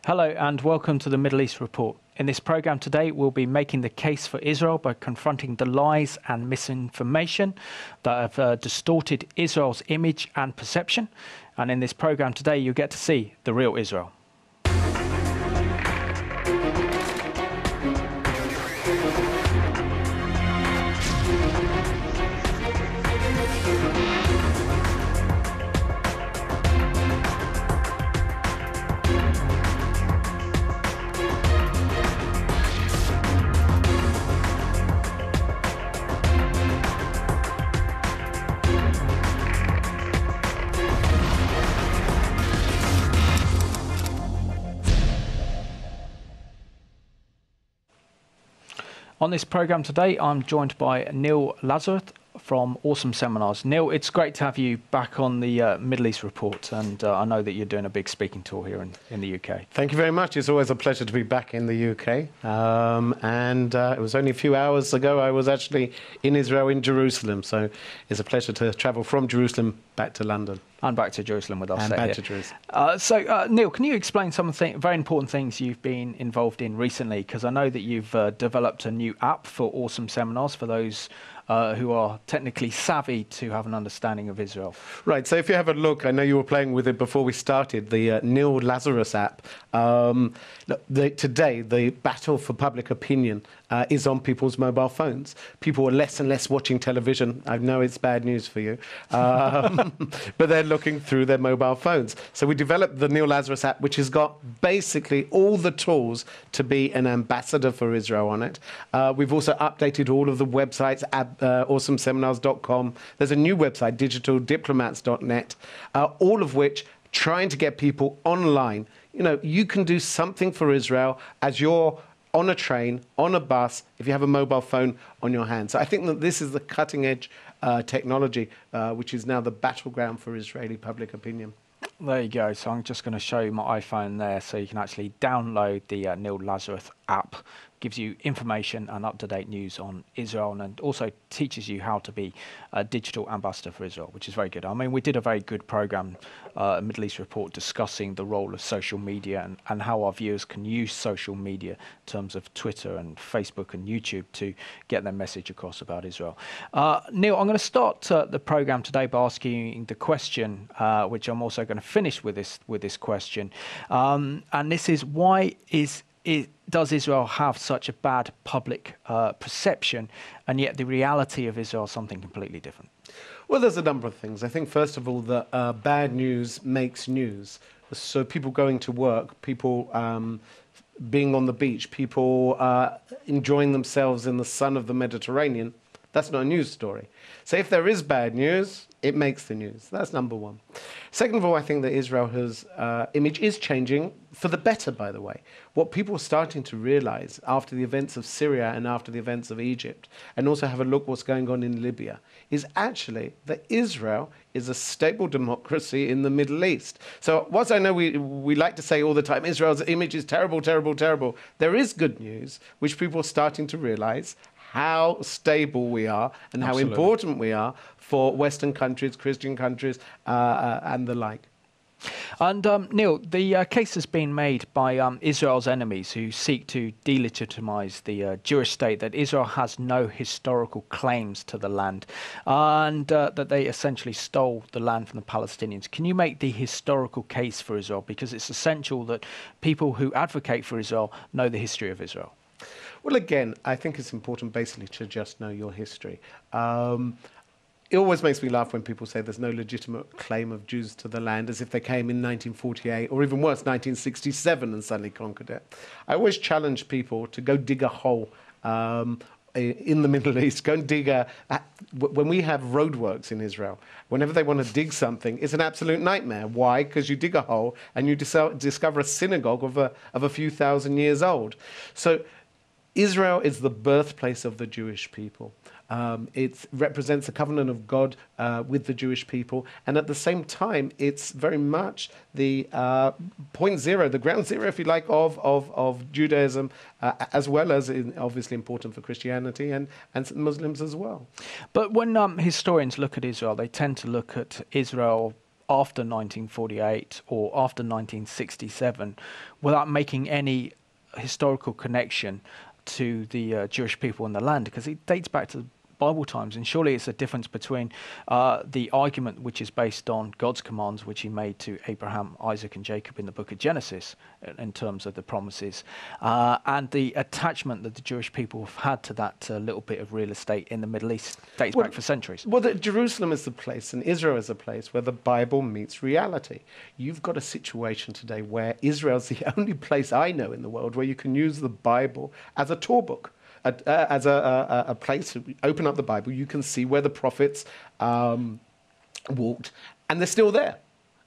Hello and welcome to the Middle East Report. In this program today, we'll be making the case for Israel by confronting the lies and misinformation that have distorted Israel's image and perception. And in this program today, you'll get to see the real Israel. On this program today, I'm joined by Neil Lazarus from Awesome Seminars. Neil, it's great to have you back on the Middle East Report, and I know that you're doing a big speaking tour here in the UK. Thank you very much. It's always a pleasure to be back in the UK. It was only a few hours ago I was actually in Israel, in Jerusalem, so it's a pleasure to travel from Jerusalem back to London. And back to Jerusalem with us. And back to Jerusalem. Neil, can you explain some very important things you've been involved in recently? Because I know that you've developed a new app for Awesome Seminars for those who are technically savvy to have an understanding of Israel. Right, so if you have a look, I know you were playing with it before we started, the Neil Lazarus app. Today, the battle for public opinion is on people's mobile phones. People are less and less watching television. I know it's bad news for you, but they're looking through their mobile phones. So we developed the Neil Lazarus app, which has got basically all the tools to be an ambassador for Israel on it. We've also updated all of the websites, awesomeseminars.com. There's a new website, digitaldiplomats.net, all of which trying to get people online. You know, you can do something for Israel as you're on a train, on a bus, if you have a mobile phone on your hand. So I think that this is the cutting edge technology, which is now the battleground for Israeli public opinion. There you go. So I'm just going to show you my iPhone there so you can actually download the Neil Lazarus app. Gives you information and up-to-date news on Israel, and also teaches you how to be a digital ambassador for Israel, which is very good. I mean, we did a very good program, Middle East Report, discussing the role of social media and how our viewers can use social media in terms of Twitter and Facebook and YouTube to get their message across about Israel. Neil, I'm going to start the program today by asking the question, which I'm also going to finish with this question, and this is: why does Israel have such a bad public perception, and yet the reality of Israel is something completely different? Well, there's a number of things. I think, first of all, that bad news makes news. So people going to work, people being on the beach, people enjoying themselves in the sun of the Mediterranean, that's not a news story. So if there is bad news, it makes the news. That's number one. Second of all, I think that Israel's image is changing for the better, by the way. What people are starting to realize after the events of Syria and after the events of Egypt, and also have a look what's going on in Libya, is actually that Israel is a stable democracy in the Middle East. So whilst I know we like to say all the time, Israel's image is terrible, terrible, terrible, there is good news, which people are starting to realize how stable we are and how important we are for Western countries, Christian countries, and the like. And Neil, the case has been made by Israel's enemies who seek to delegitimize the Jewish state that Israel has no historical claims to the land, and that they essentially stole the land from the Palestinians. Can you make the historical case for Israel? Because it's essential that people who advocate for Israel know the history of Israel. Well, again, I think it's important basically to just know your history. It always makes me laugh when people say there's no legitimate claim of Jews to the land, as if they came in 1948 or even worse, 1967 and suddenly conquered it. I always challenge people to go dig a hole in the Middle East. Go and dig when we have roadworks in Israel, whenever they want to dig something, it's an absolute nightmare. Why? Because you dig a hole and you discover a synagogue of a few thousand years old. So Israel is the birthplace of the Jewish people. It represents the covenant of God with the Jewish people, and at the same time, it's very much the point zero, the ground zero, if you like, of Judaism, as well as obviously important for Christianity and Muslims as well. But when historians look at Israel, they tend to look at Israel after 1948 or after 1967 without making any historical connection to the Jewish people in the land, because it dates back to Bible times, and surely it's a difference between the argument which is based on God's commands which he made to Abraham, Isaac and Jacob in the book of Genesis in terms of the promises, and the attachment that the Jewish people have had to that little bit of real estate in the Middle East dates back for centuries. Well, Jerusalem is the place and Israel is the place where the Bible meets reality. You've got a situation today where Israel is the only place I know in the world where you can use the Bible as a tour book. As a place to open up the Bible, you can see where the prophets walked, and they're still there.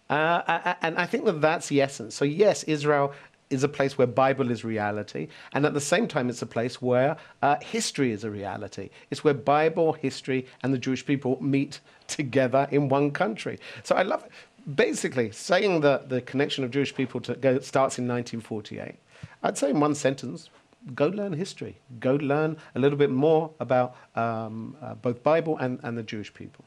And I think that that's the essence. So yes, Israel is a place where Bible is reality, and at the same time, it's a place where history is a reality. It's where Bible, history, and the Jewish people meet together in one country. So I love it. Basically, saying that the connection of Jewish people starts in 1948, I'd say in one sentence, go learn history. Go learn a little bit more about both Bible and the Jewish people.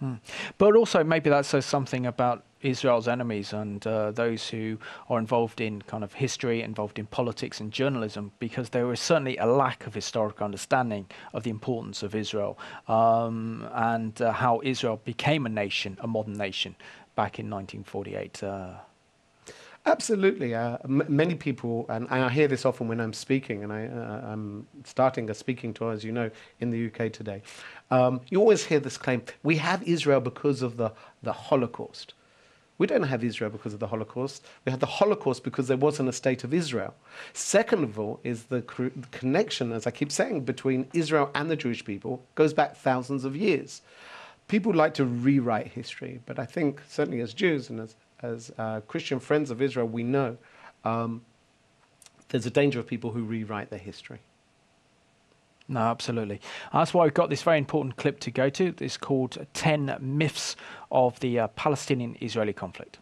But also maybe that says something about Israel's enemies and those who are involved in kind of history, involved in politics and journalism, because there is certainly a lack of historical understanding of the importance of Israel and how Israel became a nation, a modern nation, back in 1948. Absolutely. Many people, and I hear this often when I'm speaking, and I'm starting a speaking tour, as you know, in the UK today. You always hear this claim, we have Israel because of the Holocaust. We don't have Israel because of the Holocaust. We have the Holocaust because there wasn't a state of Israel. Second of all is the connection, as I keep saying, between Israel and the Jewish people goes back thousands of years. People like to rewrite history, but I think certainly as Jews and as Christian friends of Israel, we know there's a danger of people who rewrite their history. No, absolutely. That's why we've got this very important clip to go to. It's called 10 Myths of the Palestinian-Israeli Conflict.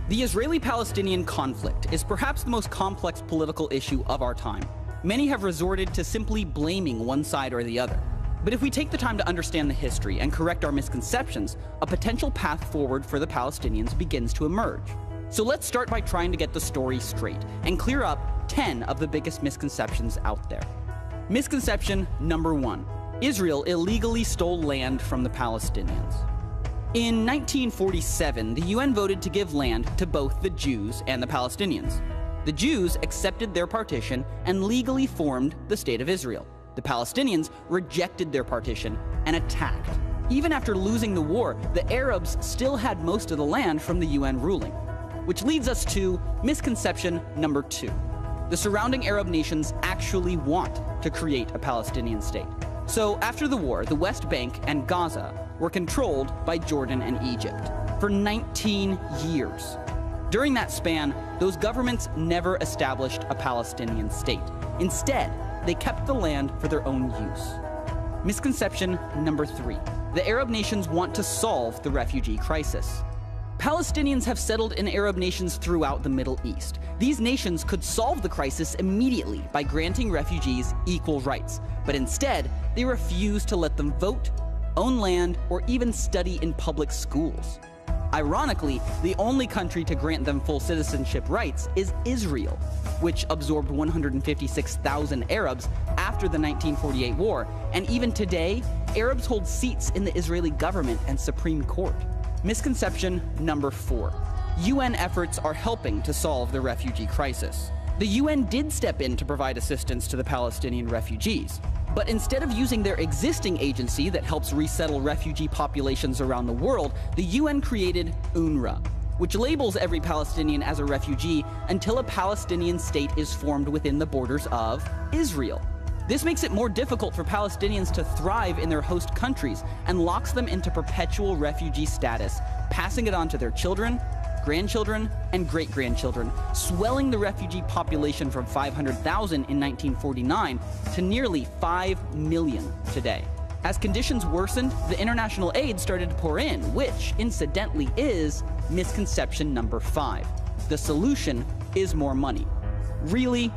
The Israeli-Palestinian conflict is perhaps the most complex political issue of our time. Many have resorted to simply blaming one side or the other. But if we take the time to understand the history and correct our misconceptions, a potential path forward for the Palestinians begins to emerge. So let's start by trying to get the story straight and clear up 10 of the biggest misconceptions out there. Misconception number 1. Israel illegally stole land from the Palestinians. In 1947, the UN voted to give land to both the Jews and the Palestinians. The Jews accepted their partition and legally formed the State of Israel. The Palestinians rejected their partition and attacked. Even after losing the war, the Arabs still had most of the land from the UN ruling. Which leads us to misconception number 2. The surrounding Arab nations actually want to create a Palestinian state. So after the war, the West Bank and Gaza were controlled by Jordan and Egypt for 19 years. During that span, those governments never established a Palestinian state. Instead, they kept the land for their own use. Misconception number 3. The Arab nations want to solve the refugee crisis. Palestinians have settled in Arab nations throughout the Middle East. These nations could solve the crisis immediately by granting refugees equal rights, but instead, they refuse to let them vote, own land, or even study in public schools. Ironically, the only country to grant them full citizenship rights is Israel, which absorbed 156,000 Arabs after the 1948 war, and even today, Arabs hold seats in the Israeli government and Supreme Court. Misconception number 4. UN efforts are helping to solve the refugee crisis. The UN did step in to provide assistance to the Palestinian refugees, but instead of using their existing agency that helps resettle refugee populations around the world, the UN created UNRWA, which labels every Palestinian as a refugee until a Palestinian state is formed within the borders of Israel. This makes it more difficult for Palestinians to thrive in their host countries and locks them into perpetual refugee status, passing it on to their children, grandchildren, and great-grandchildren, swelling the refugee population from 500,000 in 1949 to nearly 5 million today. As conditions worsened, the international aid started to pour in, which, incidentally, is misconception number 5. The solution is more money. Really?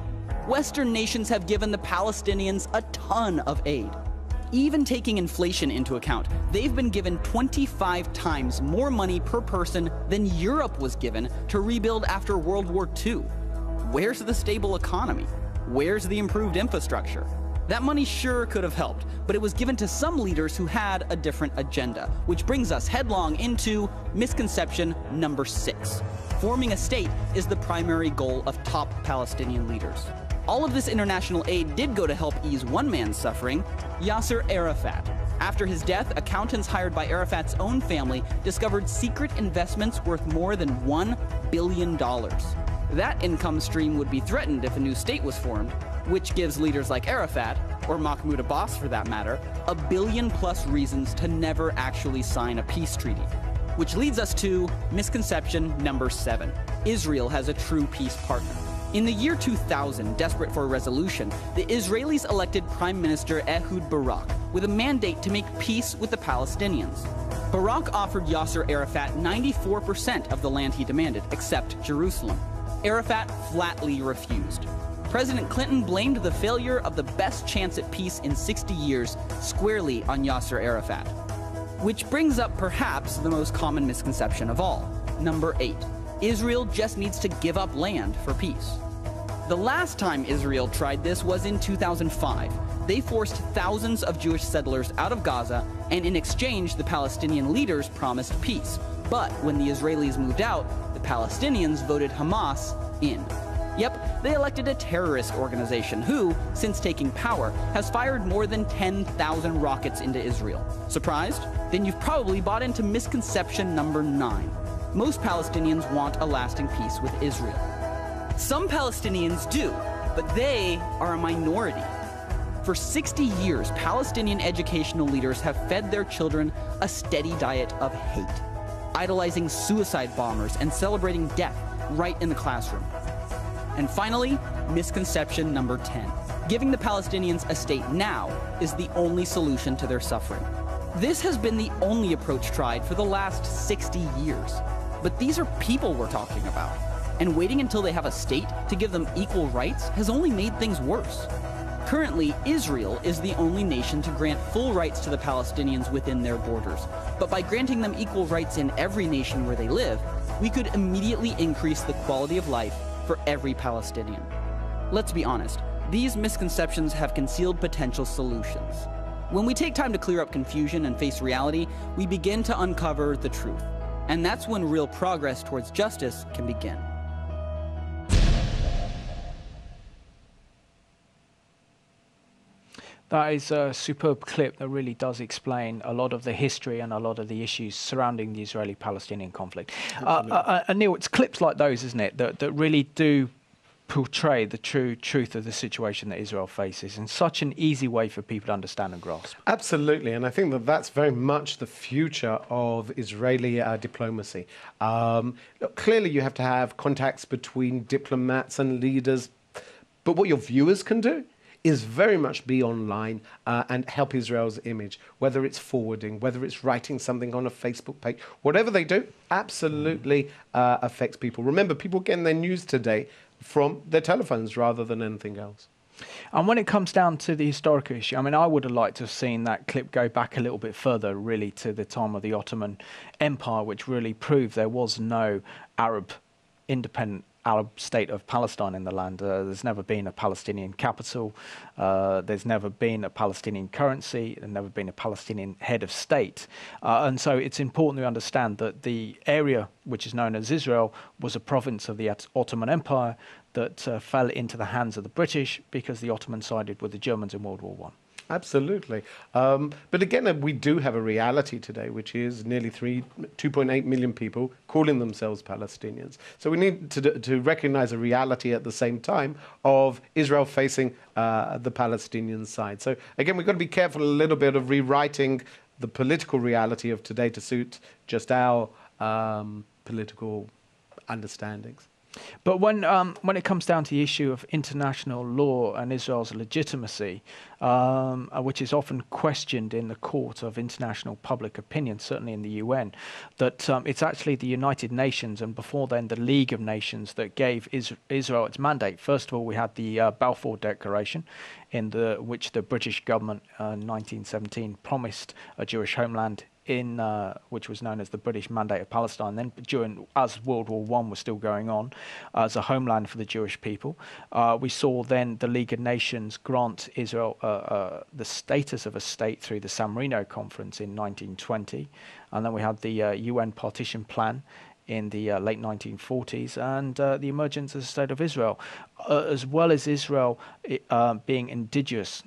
Western nations have given the Palestinians a ton of aid. Even taking inflation into account, they've been given 25 times more money per person than Europe was given to rebuild after World War II. Where's the stable economy? Where's the improved infrastructure? That money sure could have helped, but it was given to some leaders who had a different agenda, which brings us headlong into misconception number 6. Forming a state is the primary goal of top Palestinian leaders. All of this international aid did go to help ease one man's suffering, Yasser Arafat. After his death, accountants hired by Arafat's own family discovered secret investments worth more than $1 billion. That income stream would be threatened if a new state was formed, which gives leaders like Arafat, or Mahmoud Abbas for that matter, $1 billion+ reasons to never actually sign a peace treaty. Which leads us to misconception number 7. Israel has a true peace partner. In the year 2000, desperate for a resolution, the Israelis elected Prime Minister Ehud Barak with a mandate to make peace with the Palestinians. Barak offered Yasser Arafat 94% of the land he demanded, except Jerusalem. Arafat flatly refused. President Clinton blamed the failure of the best chance at peace in 60 years squarely on Yasser Arafat. Which brings up perhaps the most common misconception of all, number 8. Israel just needs to give up land for peace. The last time Israel tried this was in 2005. They forced thousands of Jewish settlers out of Gaza, and in exchange, the Palestinian leaders promised peace. But when the Israelis moved out, the Palestinians voted Hamas in. Yep, they elected a terrorist organization who, since taking power, has fired more than 10,000 rockets into Israel. Surprised? Then you've probably bought into misconception number 9. Most Palestinians want a lasting peace with Israel. Some Palestinians do, but they are a minority. For 60 years, Palestinian educational leaders have fed their children a steady diet of hate, idolizing suicide bombers and celebrating death right in the classroom. And finally, misconception number 10. Giving the Palestinians a state now is the only solution to their suffering. This has been the only approach tried for the last 60 years. But these are people we're talking about. And waiting until they have a state to give them equal rights has only made things worse. Currently, Israel is the only nation to grant full rights to the Palestinians within their borders. But by granting them equal rights in every nation where they live, we could immediately increase the quality of life for every Palestinian. Let's be honest, these misconceptions have concealed potential solutions. When we take time to clear up confusion and face reality, we begin to uncover the truth. And that's when real progress towards justice can begin. That is a superb clip that really does explain a lot of the history and a lot of the issues surrounding the Israeli-Palestinian conflict. And Neil, it's clips like those, isn't it, that really do portray the true truth of the situation that Israel faces in such an easy way for people to understand and grasp. Absolutely, and I think that that's very much the future of Israeli diplomacy. Look, clearly you have to have contacts between diplomats and leaders, but what your viewers can do is very much be online and help Israel's image, whether it's forwarding, whether it's writing something on a Facebook page, whatever they do, absolutely affects people. Remember, people getting their news today from their telephones rather than anything else. And when it comes down to the historical issue, I mean, I would have liked to have seen that clip go back a little bit further, really, to the time of the Ottoman Empire, which really proved there was no independent Arab state of Palestine in the land. There's never been a Palestinian capital. There's never been a Palestinian currency. There's never been a Palestinian head of state. And so it's important to understand that the area which is known as Israel was a province of the Ottoman Empire that fell into the hands of the British because the Ottomans sided with the Germans in World War I. Absolutely. But again, we do have a reality today, which is nearly 2.8 million people calling themselves Palestinians. So we need to recognize a reality at the same time of Israel facing the Palestinian side. So again, we've got to be careful a little bit of rewriting the political reality of today to suit just our political understandings. But when it comes down to the issue of international law and Israel's legitimacy, which is often questioned in the court of international public opinion, certainly in the UN, that it's actually the United Nations and before then the League of Nations that gave Israel its mandate. First of all, we had the Balfour Declaration, in which the British government in 1917 promised a Jewish homeland in which was known as the British Mandate of Palestine. Then, as World War I was still going on, as a homeland for the Jewish people, we saw then the League of Nations grant Israel the status of a state through the San Marino Conference in 1920, and then we had the UN Partition Plan in the late 1940s, and the emergence of the State of Israel, as well as Israel being indigenous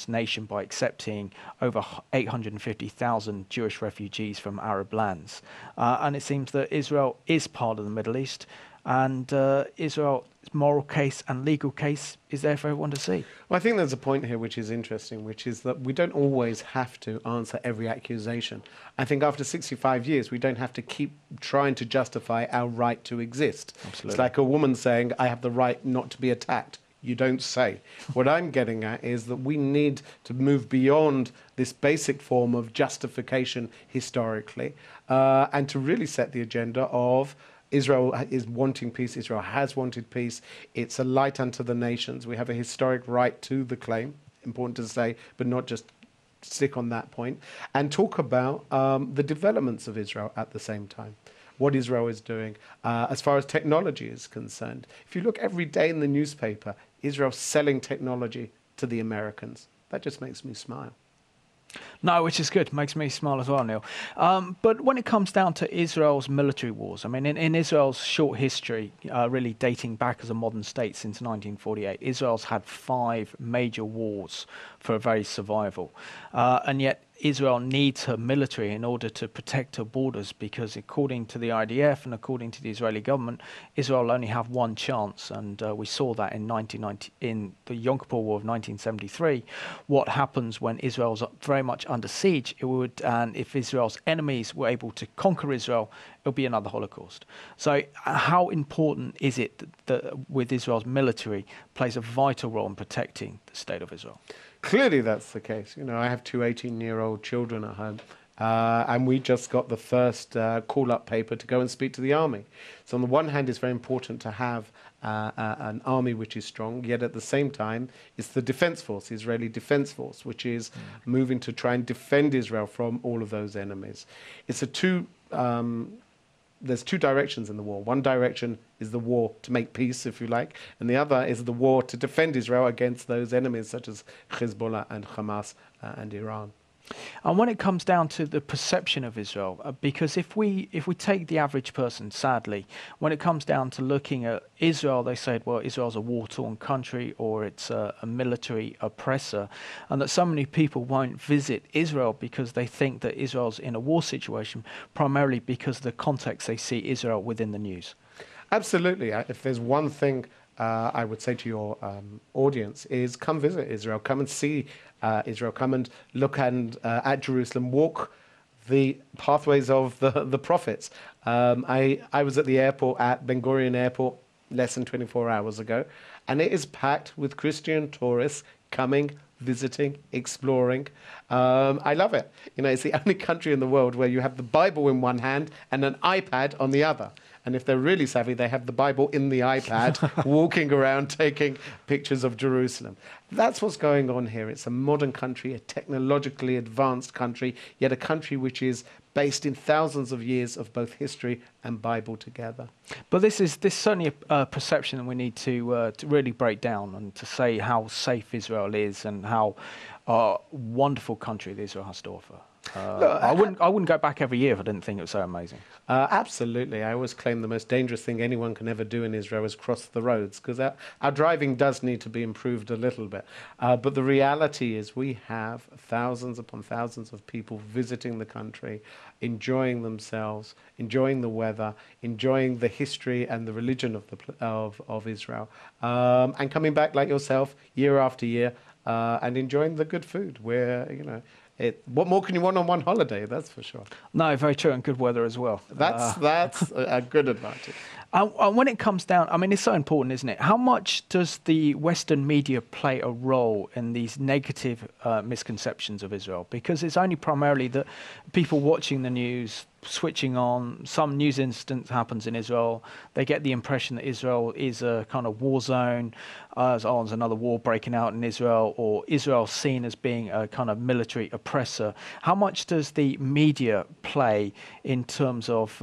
nation by accepting over 850,000 Jewish refugees from Arab lands. And it seems that Israel is part of the Middle East, and Israel's moral case and legal case is there for everyone to see. Well, I think there's a point here which is interesting, which is that we don't always have to answer every accusation. I think after 65 years, we don't have to keep trying to justify our right to exist. Absolutely. It's like a woman saying, I have the right not to be attacked. You don't say. What I'm getting at is that we need to move beyond this basic form of justification historically, and to really set the agenda of Israel is wanting peace. Israel has wanted peace. It's a light unto the nations. We have a historic right to the claim, important to say, but not just stick on that point, and talk about the developments of Israel at the same time, what Israel is doing as far as technology is concerned. If you look every day in the newspaper, Israel selling technology to the Americans. That just makes me smile. No, which is good. Makes me smile as well, Neil. But when it comes down to Israel's military wars, I mean, in Israel's short history, really dating back as a modern state since 1948, Israel's had 5 major wars for her very survival. And yet Israel needs her military in order to protect her borders, because according to the IDF and according to the Israeli government, Israel only have one chance. And we saw that in the Yom Kippur War of 1973. What happens when Israel's very much under siege? And if Israel's enemies were able to conquer Israel, it'll be another Holocaust. So how important is it that with Israel's military plays a vital role in protecting the state of Israel? Clearly that's the case. You know, I have 2 18-year-old children at home, and we just got the first call-up paper to go and speak to the army. So on the one hand, it's very important to have an army which is strong, yet at the same time, it's the defense force, the Israeli defense force, which is moving to try and defend Israel from all of those enemies. It's there's 2 directions in the war. One direction is the war to make peace, if you like, and the other is the war to defend Israel against those enemies such as Hezbollah and Hamas and Iran. And when it comes down to the perception of Israel, because if we take the average person, sadly, when it comes down to looking at Israel, they say, well, Israel's a war-torn country, or it's a military oppressor, and that so many people won't visit Israel because they think that Israel's in a war situation, primarily because of the context they see Israel within the news. Absolutely. If there's one thing I would say to your audience is come visit Israel, come and see Israel, come and look at Jerusalem, walk the pathways of the prophets. I was at the airport, at Ben Gurion Airport, less than 24 hours ago, and it is packed with Christian tourists coming, visiting, exploring. I love it. You know, it's the only country in the world where you have the Bible in one hand and an iPad on the other. And if they're really savvy, they have the Bible in the iPad, walking around taking pictures of Jerusalem. That's what's going on here. It's a modern country, a technologically advanced country, yet a country which is based in thousands of years of both history and Bible together. But this is certainly a perception that we need to really break down, and to say how safe Israel is and how wonderful country that Israel has to offer. I wouldn't go back every year if I didn't think it was so amazing. Absolutely. I always claim the most dangerous thing anyone can ever do in Israel is cross the roads, because our driving does need to be improved a little bit. But the reality is we have thousands upon thousands of people visiting the country, enjoying themselves, enjoying the weather, enjoying the history and the religion of Israel, and coming back like yourself year after year, and enjoying the good food where, you know, what more can you want on one holiday? That's for sure. No, very true, and good weather as well. That's a good advantage. When it comes down, I mean, it's so important, isn't it? How much does the Western media play a role in these negative misconceptions of Israel? Because it's only primarily that people watching the news, switching on, some news incident happens in Israel, they get the impression that Israel is a kind of war zone, there's another war breaking out in Israel, or Israel seen as being a kind of military oppressor. How much does the media play in terms of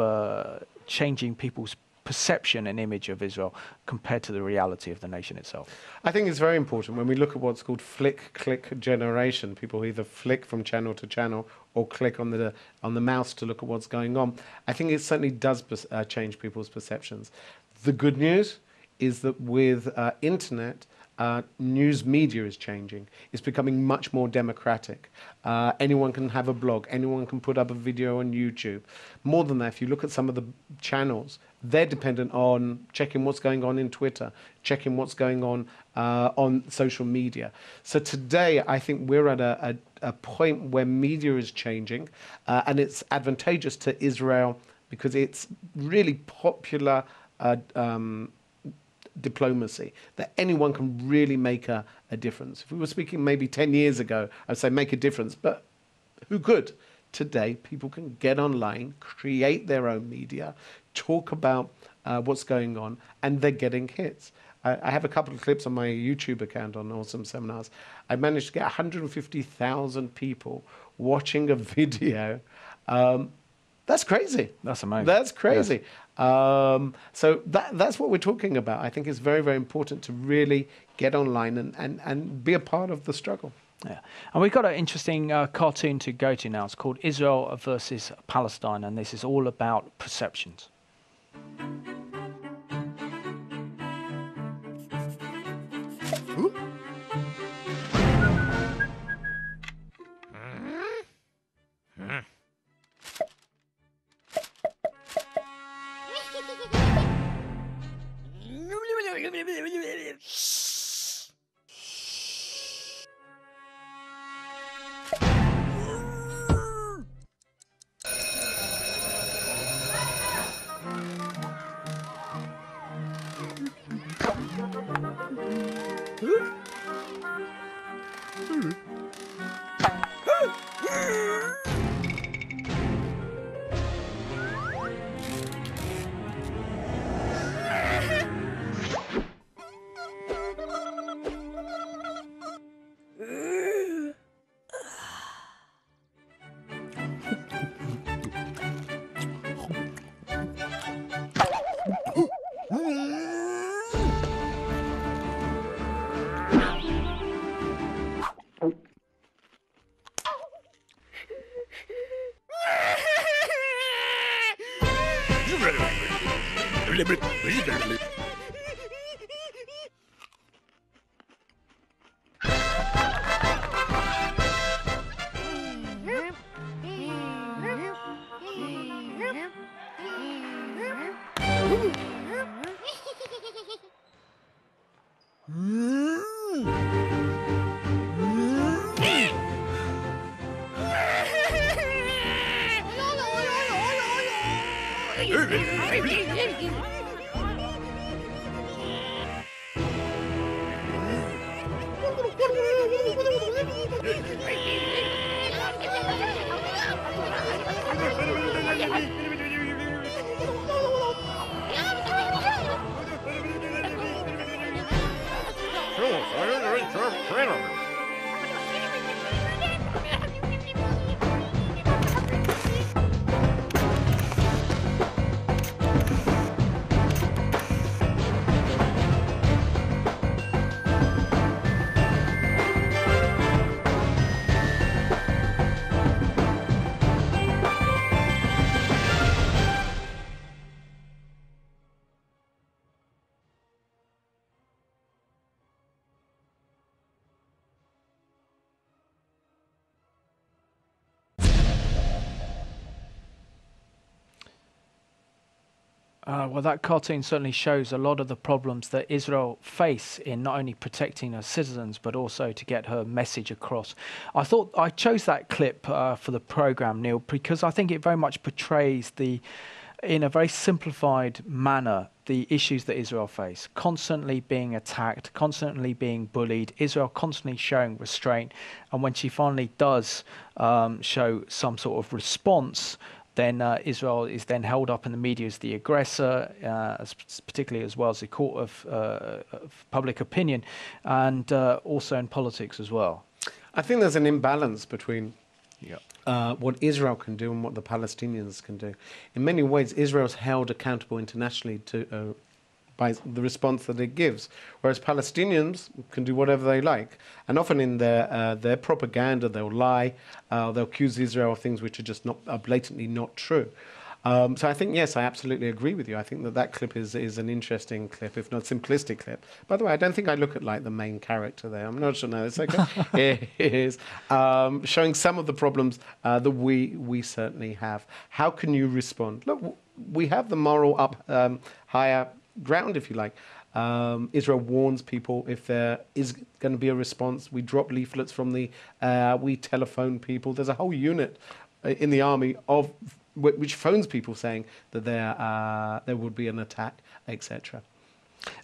changing people's perception and image of Israel compared to the reality of the nation itself? I think it's very important when we look at what's called flick-click generation. People either flick from channel to channel or click on the mouse to look at what's going on. I think it certainly does change people's perceptions. The good news is that with internet, news media is changing. It's becoming much more democratic. Anyone can have a blog. Anyone can put up a video on YouTube. More than that, if you look at some of the channels, they're dependent on checking what's going on in Twitter, checking what's going on social media. So today, I think we're at a point where media is changing, and it's advantageous to Israel because it's really popular diplomacy, that anyone can really make a difference. If we were speaking maybe 10 years ago, I'd say make a difference, but who could? Today, people can get online, create their own media, talk about what's going on, and they're getting hits. I have a couple of clips on my YouTube account on Awesome Seminars. I managed to get 150,000 people watching a video. That's crazy. That's amazing. That's crazy. Yes. So that's what we're talking about. I think it's very, very important to really get online and be a part of the struggle. Yeah, and we've got an interesting cartoon to go to now. It's called Israel versus Palestine, and this is all about perceptions. Well, that cartoon certainly shows a lot of the problems that Israel face in not only protecting her citizens, but also to get her message across. I thought I chose that clip for the program, Neil, because I think it very much portrays the in a very simplified manner the issues that Israel face, constantly being attacked, constantly being bullied, Israel constantly showing restraint, and when she finally does show some sort of response, then Israel is then held up in the media as the aggressor, particularly as well as the court of public opinion, and also in politics as well. I think there's an imbalance between Yeah. what Israel can do and what the Palestinians can do. In many ways, Israel's held accountable internationally by the response that it gives, whereas Palestinians can do whatever they like. And often in their propaganda, they'll lie, they'll accuse Israel of things which are just blatantly not true. So I think, yes, I absolutely agree with you. I think that clip is an interesting clip, if not simplistic clip. By the way, I don't think I look at like the main character there. I'm not sure. No, it's okay. It is showing some of the problems that we certainly have. How can you respond? Look, we have the moral higher ground, if you like. Israel warns people if there is going to be a response. We drop leaflets from we telephone people. There's a whole unit in the army which phones people saying that there would be an attack, etc.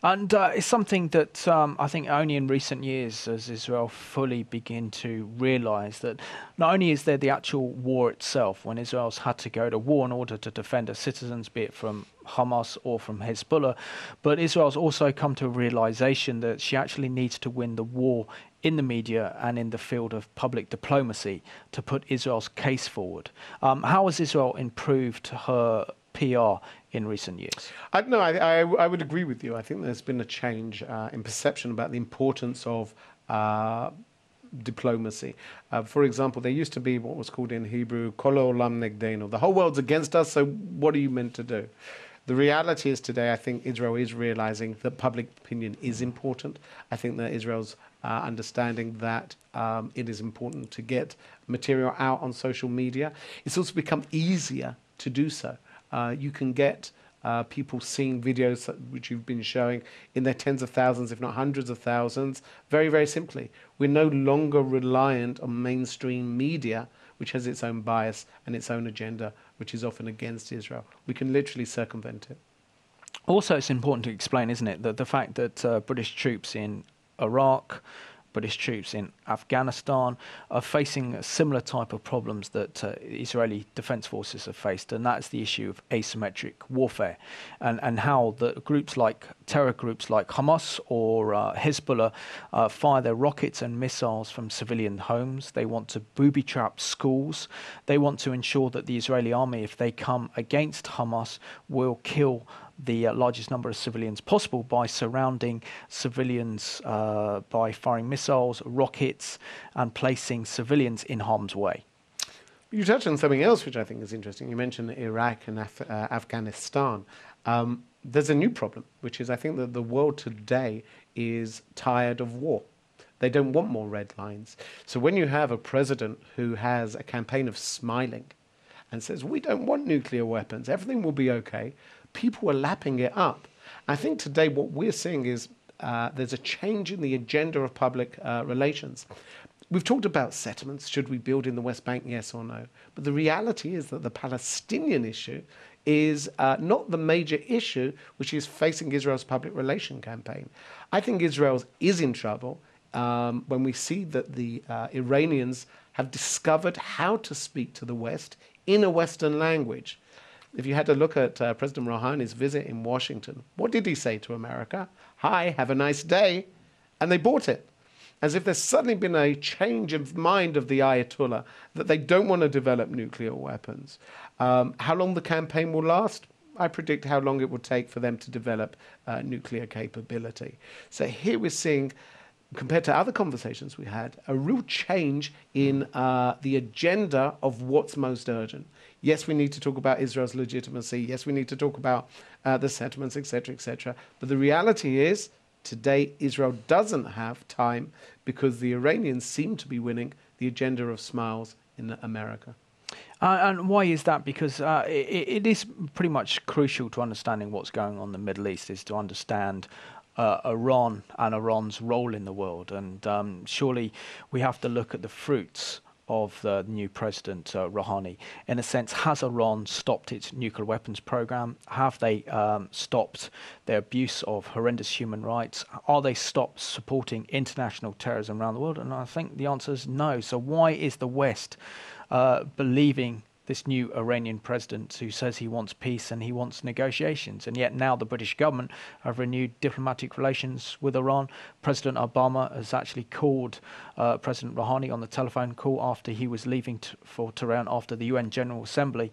And it's something that I think only in recent years has Israel fully begin to realise that not only is there the actual war itself, when Israel's had to go to war in order to defend its citizens, be it from Hamas or from Hezbollah, but Israel's also come to a realisation that she actually needs to win the war in the media and in the field of public diplomacy to put Israel's case forward. How has Israel improved her PR in recent years? I would agree with you. I think there's been a change in perception about the importance of diplomacy. For example, there used to be what was called in Hebrew, Kol ha'olam negdeinu. The whole world's against us, so what are you meant to do? The reality is today, I think Israel is realizing that public opinion is important. I think that Israel's understanding that it is important to get material out on social media. It's also become easier to do so. You can get people seeing videos which you've been showing in their tens of thousands, if not hundreds of thousands, very, very simply. We're no longer reliant on mainstream media, which has its own bias and its own agenda, which is often against Israel. We can literally circumvent it. Also, it's important to explain, isn't it, that the fact that British troops in Iraq, British troops in Afghanistan are facing similar type of problems that Israeli defense forces have faced, and that's the issue of asymmetric warfare, and how the terror groups like Hamas or Hezbollah fire their rockets and missiles from civilian homes. They want to booby trap schools. They want to ensure that the Israeli army, if they come against Hamas, will kill the largest number of civilians possible by surrounding civilians, by firing missiles, rockets, and placing civilians in harm's way. You touched on something else which I think is interesting. You mentioned Iraq and Afghanistan. There's a new problem, which is I think that the world today is tired of war. They don't want more red lines. So when you have a president who has a campaign of smiling and says, we don't want nuclear weapons, everything will be okay, people are lapping it up. I think today what we're seeing is there's a change in the agenda of public relations. We've talked about settlements. Should we build in the West Bank, yes or no? But the reality is that the Palestinian issue is not the major issue which is facing Israel's public relation campaign. I think Israel is in trouble when we see that the Iranians have discovered how to speak to the West in a Western language. If you had to look at President Rouhani's visit in Washington, what did he say to America? Hi, have a nice day. And they bought it. As if there's suddenly been a change of mind of the Ayatollah, that they don't want to develop nuclear weapons. How long the campaign will last? I predict how long it will take for them to develop nuclear capability. So here we're seeing, compared to other conversations we had, a real change in the agenda of what's most urgent. Yes, we need to talk about Israel's legitimacy. Yes, we need to talk about the settlements, etc., etc. But the reality is, today, Israel doesn't have time because the Iranians seem to be winning the agenda of smiles in America. And why is that? Because it is pretty much crucial to understanding what's going on in the Middle East, is to understand Iran and Iran's role in the world. And surely we have to look at the fruits of the new president, Rouhani, in a sense, has Iran stopped its nuclear weapons program? Have they stopped their abuse of horrendous human rights? Are they stopped supporting international terrorism around the world? And I think the answer is no. So why is the West believing this new Iranian president who says he wants peace and he wants negotiations? And yet now the British government have renewed diplomatic relations with Iran. President Obama has actually called President Rouhani on the telephone call after he was leaving for Tehran after the UN General Assembly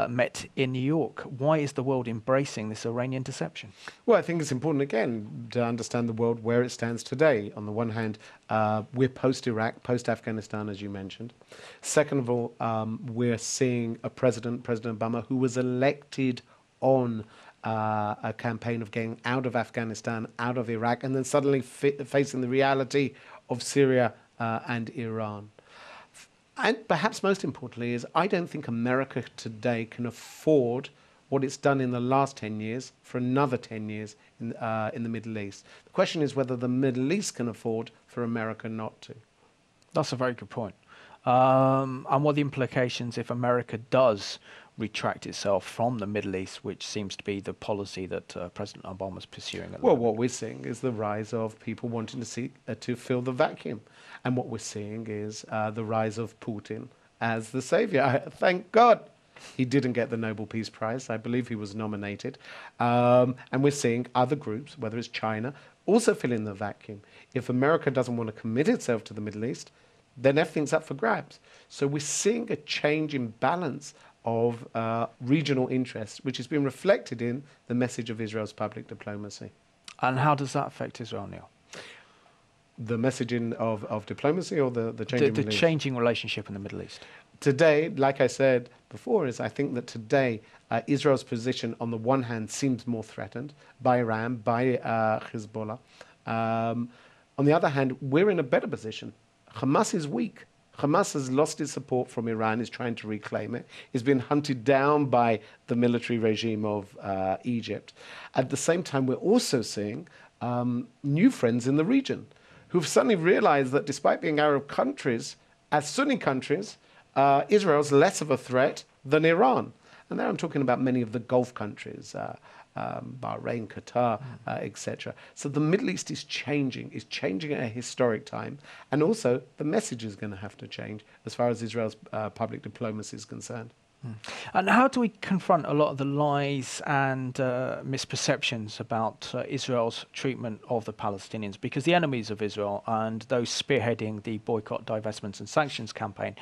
met in New York. Why is the world embracing this Iranian deception? Well, I think it's important, again, to understand the world where it stands today. On the one hand, we're post-Iraq, post-Afghanistan, as you mentioned. Second of all, we're seeing a President Obama, who was elected on a campaign of getting out of Afghanistan, out of Iraq, and then suddenly facing the reality of Syria and Iran. And perhaps most importantly is, I don't think America today can afford what it's done in the last 10 years for another 10 years in the Middle East. The question is whether the Middle East can afford for America not to. That's a very good point. And what are the implications if America does retract itself from the Middle East, which seems to be the policy that President Obama is pursuing at the moment? What we're seeing is the rise of people wanting to see to fill the vacuum. And what we're seeing is the rise of Putin as the savior. Thank God he didn't get the Nobel Peace Prize. I believe he was nominated. And we're seeing other groups, whether it's China, also fill in the vacuum. If America doesn't want to commit itself to the Middle East, then everything's up for grabs. So we're seeing a change in balance of regional interests, which has been reflected in the message of Israel's public diplomacy. And how does that affect Israel, Neil? The messaging of diplomacy, or the changing the changing relationship in the Middle East? Today, like I said before, is I think that today Israel's position on the one hand seems more threatened by Iran, by Hezbollah. On the other hand, we're in a better position. Hamas is weak. Hamas has lost its support from Iran, is trying to reclaim it, is being hunted down by the military regime of Egypt. At the same time, we're also seeing new friends in the region who've suddenly realized that despite being Arab countries, as Sunni countries, Israel's less of a threat than Iran. And there I'm talking about many of the Gulf countries, Bahrain, Qatar, etc. So the Middle East is changing at a historic time. And also the message is going to have to change as far as Israel's public diplomacy is concerned. And how do we confront a lot of the lies and misperceptions about Israel's treatment of the Palestinians? Because the enemies of Israel and those spearheading the boycott, divestments and sanctions campaign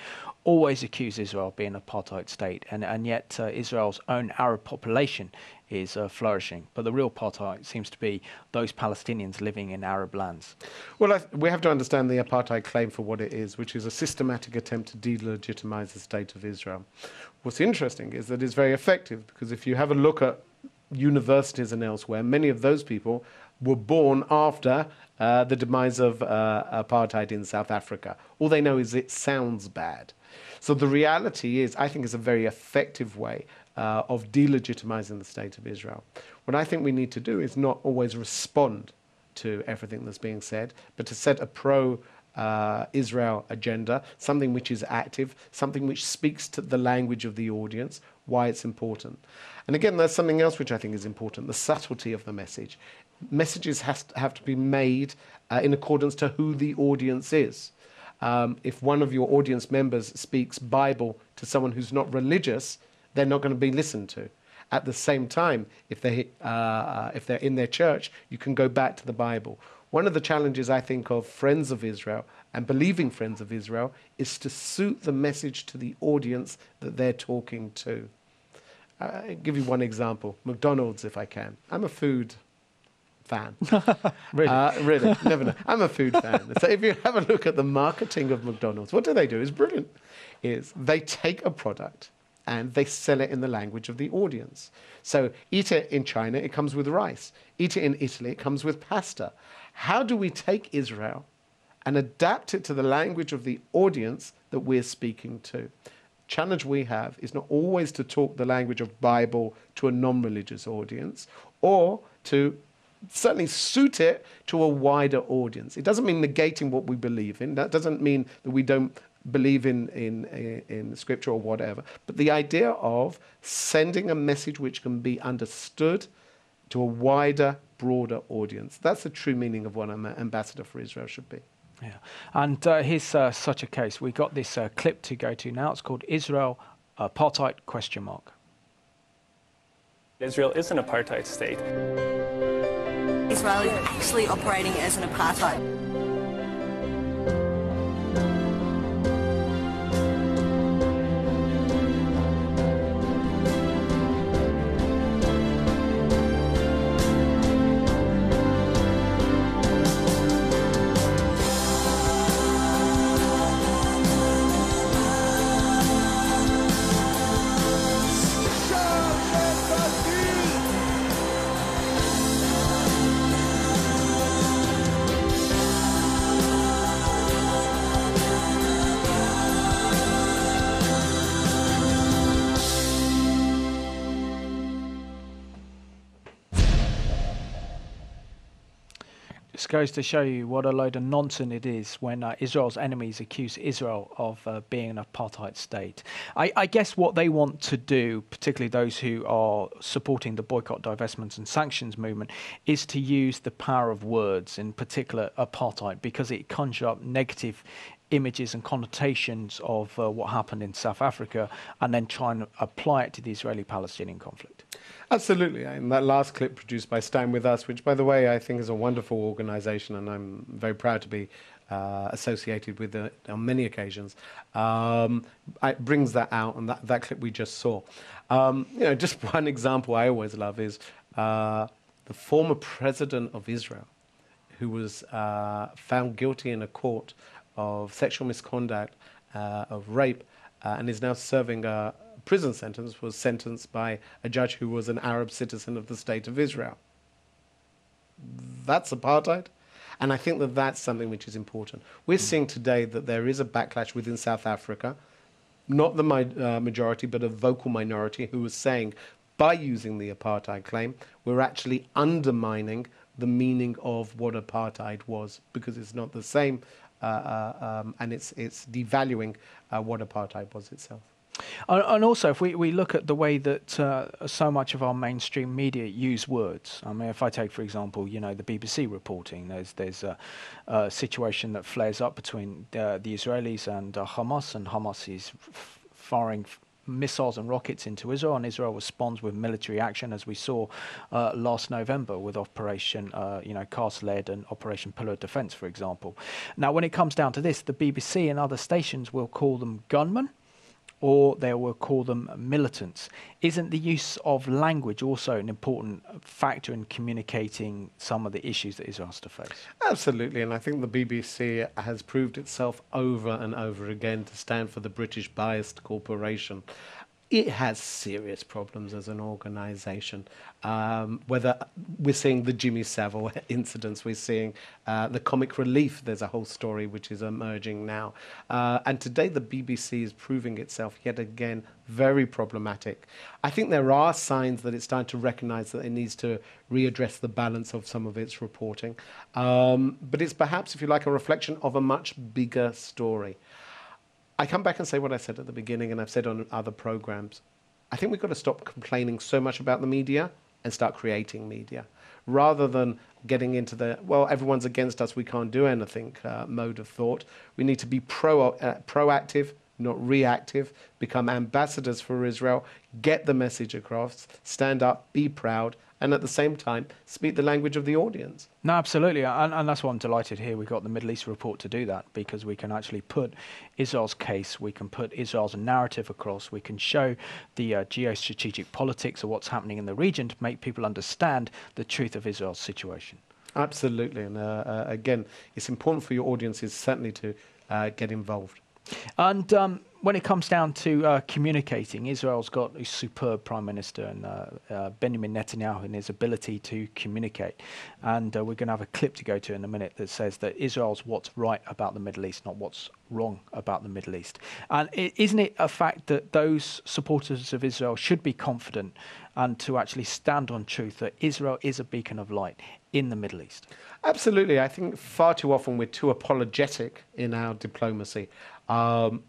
always accuse Israel of being an apartheid state, and yet Israel's own Arab population is flourishing. But the real apartheid seems to be those Palestinians living in Arab lands. Well, we have to understand the apartheid claim for what it is, which is a systematic attempt to delegitimize the state of Israel. What's interesting is that it's very effective, because if you have a look at universities and elsewhere, many of those people were born after the demise of apartheid in South Africa. All they know is it sounds bad. So the reality is, I think, is a very effective way of delegitimizing the state of Israel. What I think we need to do is not always respond to everything that's being said, but to set a pro-Israel agenda, something which is active, something which speaks to the language of the audience, why it's important. And again, there's something else which I think is important, the subtlety of the message. Messages have to be made in accordance to who the audience is. If one of your audience members speaks Bible to someone who's not religious, they're not going to be listened to. At the same time, if they're in their church, you can go back to the Bible. One of the challenges, I think, of Friends of Israel and believing Friends of Israel is to suit the message to the audience that they're talking to. I'll give you one example. McDonald's, if I can. I'm a food fan. Really? Really, never know. I'm a food fan. So if you have a look at the marketing of McDonald's, what do? It's brilliant. They take a product and they sell it in the language of the audience. So eat it in China, it comes with rice. Eat it in Italy, it comes with pasta. How do we take Israel and adapt it to the language of the audience that we're speaking to? Challenge we have is not always to talk the language of Bible to a non-religious audience, or to certainly suit it to a wider audience. It doesn't mean negating what we believe in. That doesn't mean that we don't believe in scripture or whatever. But the idea of sending a message which can be understood to a wider, broader audience. That's the true meaning of what an ambassador for Israel should be. Yeah, and here's such a case. We got this clip to go to now. It's called Israel Apartheid ? Israel is an apartheid state. Israel is actually operating as an apartheid. This goes to show you what a load of nonsense it is when Israel's enemies accuse Israel of being an apartheid state. I guess what they want to do, particularly those who are supporting the boycott, divestments and sanctions movement, is to use the power of words, in particular apartheid, because it conjures up negative images and connotations of what happened in South Africa, and then try and apply it to the Israeli-Palestinian conflict. Absolutely. And that last clip produced by Stand With Us, which, by the way, I think is a wonderful organisation, and I'm very proud to be associated with it on many occasions, it brings that out, and that clip we just saw. Just one example I always love is the former president of Israel, who was found guilty in a court of sexual misconduct, of rape, and is now serving a prison sentence, was sentenced by a judge who was an Arab citizen of the State of Israel. That's apartheid. And I think that that's something which is important. We're seeing today that there is a backlash within South Africa, not the majority, but a vocal minority who is saying, by using the apartheid claim, we're actually undermining the meaning of what apartheid was, because it's not the same, and it's devaluing what apartheid was itself. And also, if we look at the way that so much of our mainstream media use words, I mean, if I take, for example, the BBC reporting, there's a situation that flares up between the Israelis and Hamas, and Hamas is firing missiles and rockets into Israel, and Israel responds with military action, as we saw last November with Operation Cast-led and Operation Pillar of Defence, for example. Now, when it comes down to this, the BBC and other stations will call them gunmen, or they will call them militants. Isn't the use of language also an important factor in communicating some of the issues that Israel has to face? Absolutely, and I think the BBC has proved itself over and over again to stand for the British biased corporation. It has serious problems as an organisation. Whether we're seeing the Jimmy Savile incidents, we're seeing the Comic Relief, there's a whole story which is emerging now. And today the BBC is proving itself yet again very problematic. I think there are signs that it's starting to recognise that it needs to readdress the balance of some of its reporting. But it's perhaps, if you like, a reflection of a much bigger story. I come back and say what I said at the beginning, and I've said on other programs. I think we've got to stop complaining so much about the media and start creating media, rather than getting into the, well, everyone's against us, we can't do anything mode of thought. We need to be proactive, not reactive, become ambassadors for Israel, get the message across, stand up, be proud, and at the same time, speak the language of the audience. No, absolutely. And that's why I'm delighted here we got the Middle East report to do that, because we can actually put Israel's case, we can put Israel's narrative across, we can show the geostrategic politics of what's happening in the region to make people understand the truth of Israel's situation. Absolutely. And again, it's important for your audiences certainly to get involved. And when it comes down to communicating, Israel's got a superb prime minister, and Benjamin Netanyahu, and his ability to communicate. And we're going to have a clip to go to in a minute that says that Israel's what's right about the Middle East, not what's wrong about the Middle East. And isn't it a fact that those supporters of Israel should be confident and to actually stand on truth that Israel is a beacon of light in the Middle East? Absolutely. I think far too often we're too apologetic in our diplomacy.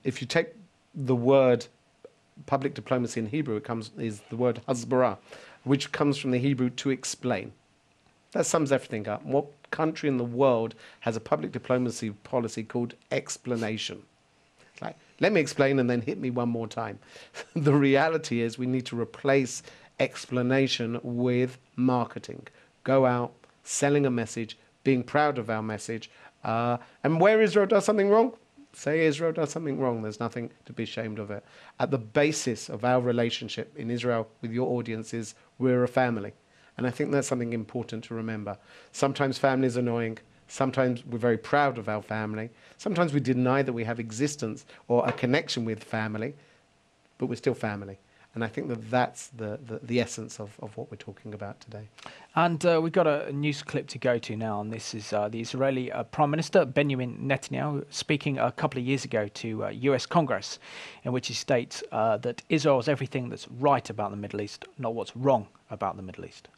If you take the word public diplomacy in Hebrew, is the word hasbara, which comes from the Hebrew to explain. That sums everything up. What country in the world has a public diplomacy policy called explanation? It's like, let me explain and then hit me one more time. The reality is we need to replace explanation with marketing. Go out, selling a message, being proud of our message. And where Israel does something wrong, say Israel does something wrong. There's nothing to be ashamed of it. At the basis of our relationship in Israel with your audience is we're a family. And I think that's something important to remember. Sometimes family is annoying. Sometimes we're very proud of our family. Sometimes we deny that we have existence or a connection with family, but we're still family. And I think that that's the essence of what we're talking about today. And we've got a news clip to go to now, and this is the Israeli Prime Minister Benjamin Netanyahu speaking a couple of years ago to US Congress, in which he states that Israel is everything that's right about the Middle East, not what's wrong about the Middle East.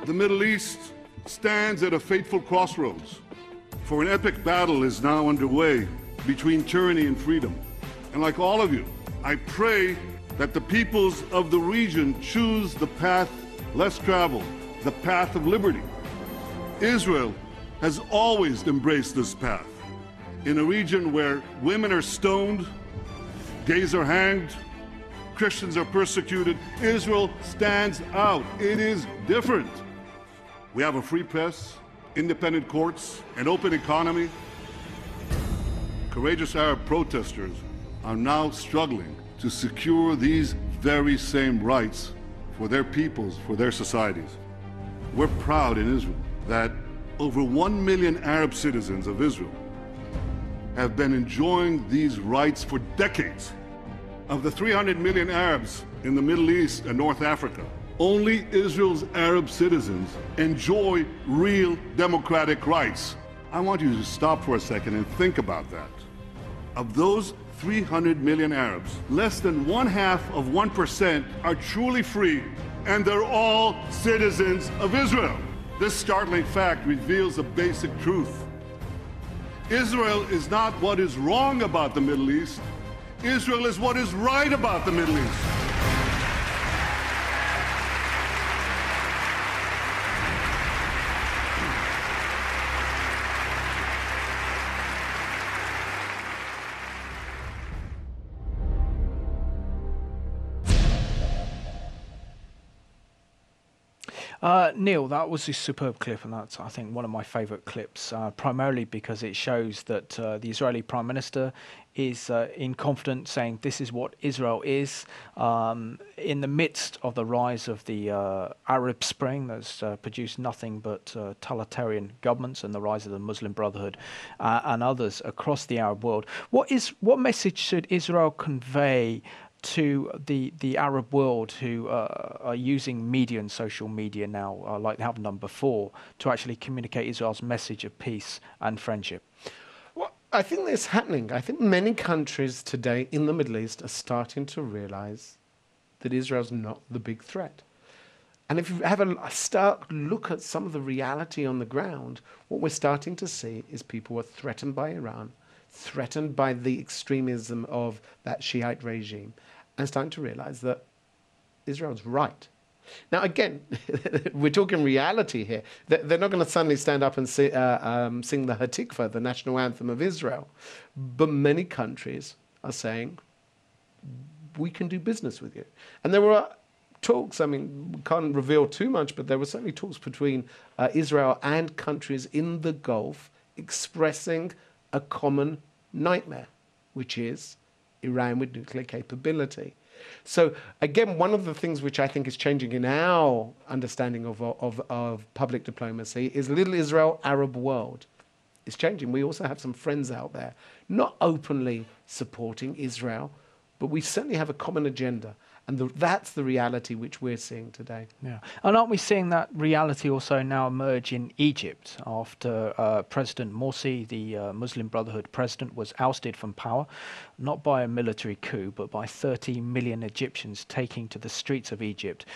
The Middle East stands at a fateful crossroads, for an epic battle is now underway between tyranny and freedom. And like all of you, I pray that the peoples of the region choose the path less traveled, the path of liberty. Israel has always embraced this path. In a region where women are stoned, gays are hanged, Christians are persecuted, Israel stands out. It is different. We have a free press, independent courts, an open economy. Courageous Arab protesters are now struggling to secure these very same rights for their peoples, for their societies. We're proud in Israel that over 1 million Arab citizens of Israel have been enjoying these rights for decades. Of the 300 million Arabs in the Middle East and North Africa, only Israel's Arab citizens enjoy real democratic rights. I want you to stop for a second and think about that. Of those 300 million Arabs, less than 0.5% are truly free, and they're all citizens of Israel. This startling fact reveals a basic truth. Israel is not what is wrong about the Middle East. Israel is what is right about the Middle East. Neil, that was a superb clip, and that's, I think, one of my favourite clips, primarily because it shows that the Israeli Prime Minister is in confidence saying this is what Israel is, in the midst of the rise of the Arab Spring that's produced nothing but totalitarian governments, and the rise of the Muslim Brotherhood and others across the Arab world. What message should Israel convey to the Arab world who are using media and social media now, like they haven't done before, to actually communicate Israel's message of peace and friendship? Well, I think it's happening. I think many countries today in the Middle East are starting to realize that Israel's not the big threat. And if you have a stark look at some of the reality on the ground, what we're starting to see is people are threatened by Iran, threatened by the extremism of that Shiite regime, and starting to realize that Israel's right. Now, again, we're talking reality here. They're not going to suddenly stand up and sing the Hatikva, the national anthem of Israel. But many countries are saying, we can do business with you. And there were talks, I mean, we can't reveal too much, but there were certainly talks between Israel and countries in the Gulf expressing a common nightmare, which is Iran with nuclear capability. So again, one of the things which I think is changing in our understanding of public diplomacy is Little Israel Arab world. It's changing. We also have some friends out there, not openly supporting Israel, but we certainly have a common agenda. And that's the reality which we're seeing today. Yeah. And aren't we seeing that reality also now emerge in Egypt after President Morsi, the Muslim Brotherhood president, was ousted from power, not by a military coup, but by 30 million Egyptians taking to the streets of Egypt,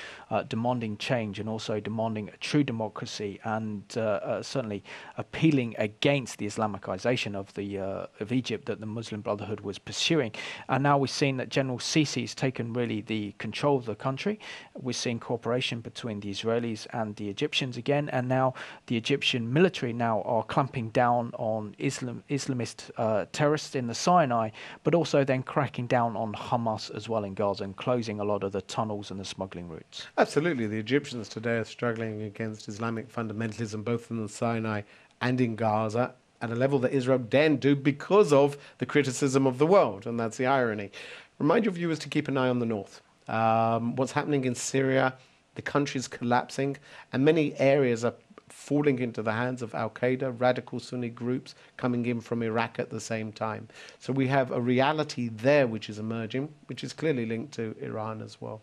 demanding change and also demanding a true democracy, and certainly appealing against the Islamicization of Egypt that the Muslim Brotherhood was pursuing. And now we've seen that General Sisi has taken really the control of the country. We're seeing cooperation between the Israelis and the Egyptians again, and now the Egyptian military now are clamping down on Islamist terrorists in the Sinai, but also then cracking down on Hamas as well in Gaza and closing a lot of the tunnels and the smuggling routes. Absolutely. The Egyptians today are struggling against Islamic fundamentalism both in the Sinai and in Gaza at a level that Israel daren't do because of the criticism of the world, and that's the irony. Remind your viewers to keep an eye on the north. What's happening in Syria, the country's collapsing, and many areas are falling into the hands of Al-Qaeda, radical Sunni groups coming in from Iraq at the same time. So we have a reality there which is emerging, which is clearly linked to Iran as well.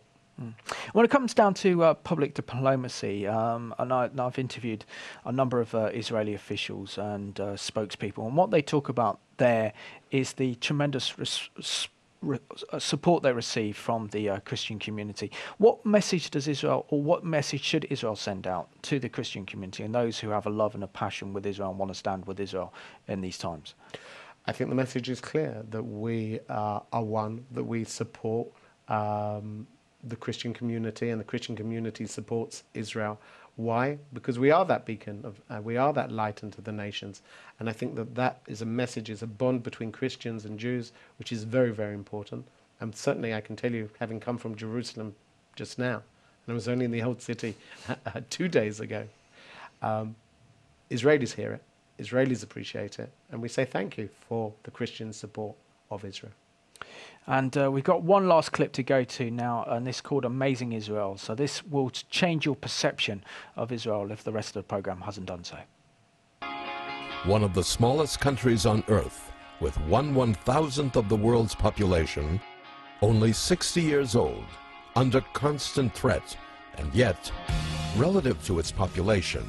When it comes down to public diplomacy, and I've interviewed a number of Israeli officials and spokespeople, and what they talk about there is the tremendous support they receive from the Christian community. What message does Israel, or what message should Israel send out to the Christian community and those who have a love and a passion with Israel and want to stand with Israel in these times? I think the message is clear, that we are one, that we support the Christian community, and the Christian community supports Israel. Why? Because we are that beacon, we are that light unto the nations. And I think that is a message, is a bond between Christians and Jews, which is very, very important. And certainly I can tell you, having come from Jerusalem just now, and I was only in the Old City 2 days ago, Israelis hear it, Israelis appreciate it, and we say thank you for the Christian support of Israel. And we've got one last clip to go to now, and this is called Amazing Israel. So this will change your perception of Israel if the rest of the program hasn't done so. One of the smallest countries on earth, with 1/1000th of the world's population, only 60 years old, under constant threat, and yet, relative to its population,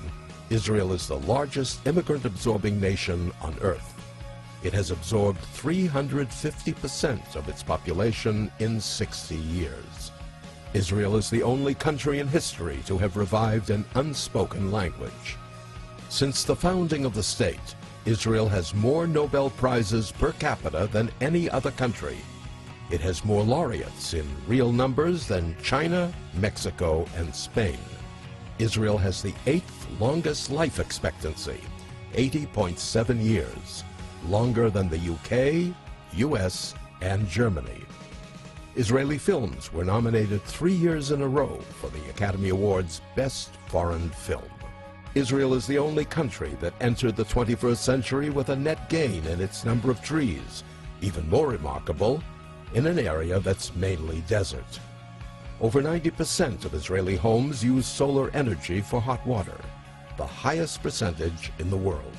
Israel is the largest immigrant-absorbing nation on earth. It has absorbed 350% of its population in 60 years. Israel is the only country in history to have revived an unspoken language. Since the founding of the state, Israel has more Nobel Prizes per capita than any other country. It has more laureates in real numbers than China, Mexico, and Spain. Israel has the 8th longest life expectancy, 80.7 years. Longer than the UK, US, and Germany. Israeli films were nominated 3 years in a row for the Academy Award's Best Foreign Film. Israel is the only country that entered the 21st century with a net gain in its number of trees, even more remarkable, in an area that's mainly desert. Over 90% of Israeli homes use solar energy for hot water, the highest percentage in the world.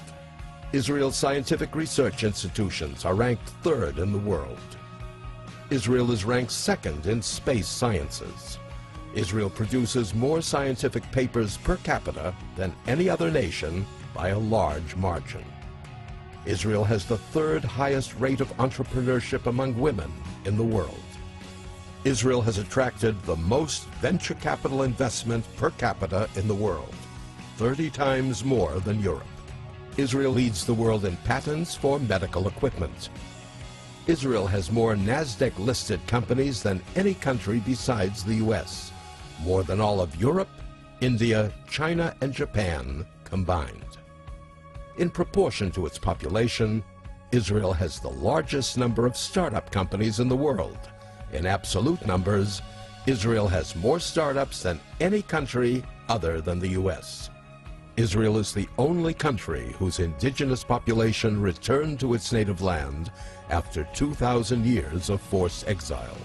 Israel's scientific research institutions are ranked 3rd in the world. Israel is ranked 2nd in space sciences. Israel produces more scientific papers per capita than any other nation by a large margin. Israel has the 3rd highest rate of entrepreneurship among women in the world. Israel has attracted the most venture capital investment per capita in the world, 30 times more than Europe. Israel leads the world in patents for medical equipment. Israel has more NASDAQ-listed companies than any country besides the US, more than all of Europe, India, China, and Japan combined. In proportion to its population, Israel has the largest number of startup companies in the world. In absolute numbers, Israel has more startups than any country other than the US. Israel is the only country whose indigenous population returned to its native land after 2,000 years of forced exile.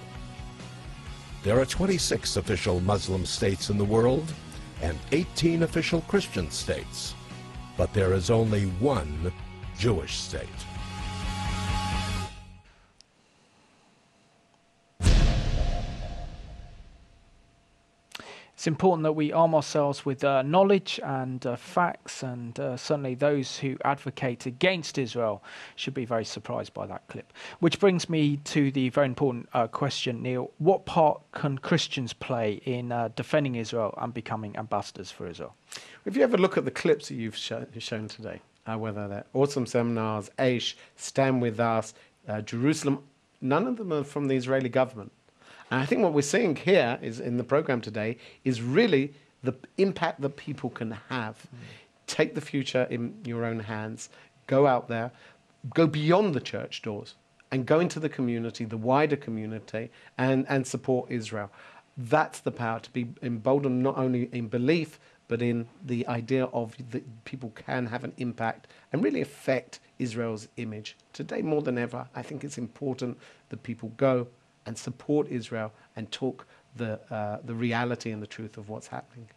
There are 26 official Muslim states in the world and 18 official Christian states, but there is only one Jewish state. It's important that we arm ourselves with knowledge and facts, and certainly those who advocate against Israel should be very surprised by that clip. Which brings me to the very important question, Neil. What part can Christians play in defending Israel and becoming ambassadors for Israel? If you ever look at the clips that you've shown today, whether they're Awesome Seminars, Aish, Stand With Us, Jerusalem, none of them are from the Israeli government. And I think what we're seeing here is in the program today is really the impact that people can have. Take the future in your own hands, go out there, go beyond the church doors and go into the community, the wider community, and support Israel. That's the power, to be emboldened not only in belief, but in the idea of that people can have an impact and really affect Israel's image. Today, more than ever, I think it's important that people go and support Israel and talk the reality and the truth of what's happening.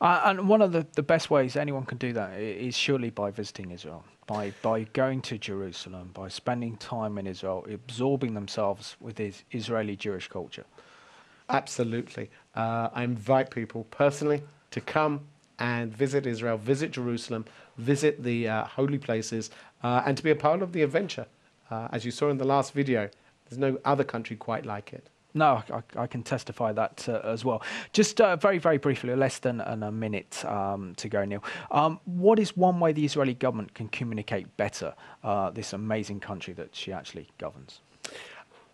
And one of the best ways anyone can do that is surely by visiting Israel, by going to Jerusalem, by spending time in Israel, absorbing themselves with Israeli Jewish culture. Absolutely. I invite people personally to come and visit Israel, visit Jerusalem, visit the holy places, and to be a part of the adventure. As you saw in the last video, there's no other country quite like it. No, I can testify that as well. Just very, very briefly, less than a minute to go, Neil. What is one way the Israeli government can communicate better this amazing country that she actually governs?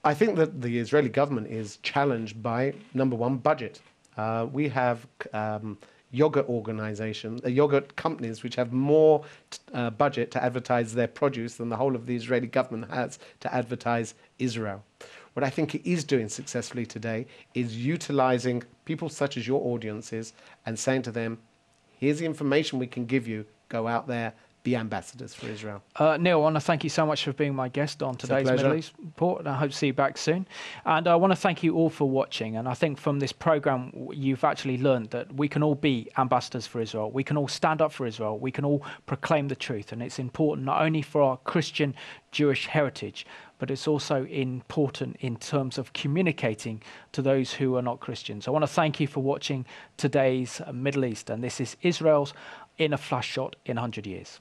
I think that the Israeli government is challenged by, number one, budget. We have yogurt organizations, yogurt companies which have more budget to advertise their produce than the whole of the Israeli government has to advertise Israel. What I think it is doing successfully today is utilizing people such as your audiences and saying to them, here's the information we can give you, go out there, be ambassadors for Israel. Neil, I want to thank you so much for being my guest on today's Middle East Report, and I hope to see you back soon. And I want to thank you all for watching. And I think from this program, you've actually learned that we can all be ambassadors for Israel. We can all stand up for Israel. We can all proclaim the truth. And it's important not only for our Christian Jewish heritage, but it's also important in terms of communicating to those who are not Christians. I want to thank you for watching today's Middle East. And this is Israel's In a Flash Shot in 100 Years.